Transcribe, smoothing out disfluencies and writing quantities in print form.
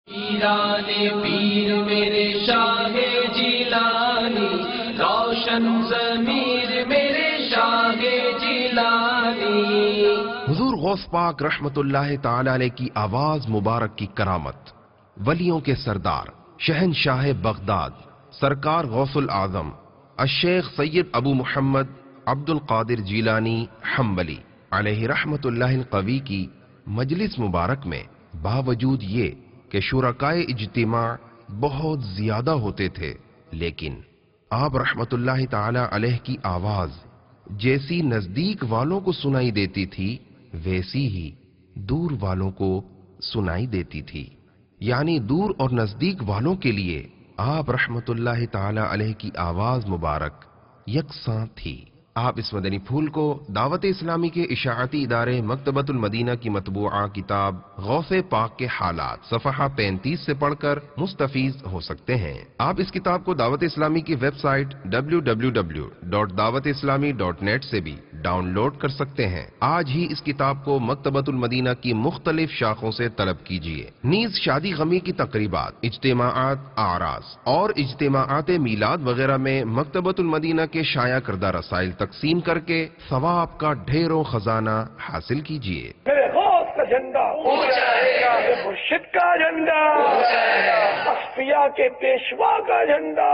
پیران پیر میرے شاہ جیلانی، روشن ضمیر میرے شاہ جیلانی۔ حضور غوث پاک رحمت اللہ تعالی علیہ کی آواز مبارک کی کرامت، ولیوں کے سردار شہنشاہ بغداد سرکار غوث العظم الشیخ سید ابو محمد عبد القادر جیلانی حنبلی علیہ رحمت اللہ القوی کی مجلس مبارک میں باوجود یہ کہ شرکائے اجتماع بہت زیادہ ہوتے تھے، لیکن آپ رحمت اللہ تعالی علیہ کی آواز جیسی نزدیک والوں کو سنائی دیتی تھی ویسی ہی دور والوں کو سنائی دیتی تھی، یعنی دور اور نزدیک والوں کے لیے آپ رحمت اللہ تعالی علیہ کی آواز مبارک یکساں تھی۔ آپ اس مدنی پھول کو دعوت اسلامی کے اشاعتی ادارے مکتبۃ المدینہ کی مطبوعہ کتاب غوث پاک کے حالات صفحہ 35 سے پڑھ کر مستفیض ہو سکتے ہیں۔ آپ اس کتاب کو دعوت اسلامی کی ویب سائٹ www.dawatIslami.net سے بھی ڈاؤن لوڈ کر سکتے ہیں۔ آج ہی اس کتاب کو مکتبۃ المدینہ کی مختلف شاخوں سے طلب کیجیے۔ نیز شادی غمی کی تقریبات، اجتماعات، اعراس اور اجتماعات میلاد وغیرہ میں مکتبۃ المدینہ کے شائع کردہ رسائل تقسیم کر کے ثواب کا ڈھیروں خزانہ حاصل کیجیے۔ میرے غوث کا جھنڈا میرے مرشد کا جھنڈا، اصفیاء کے پیشوا کا جھنڈا۔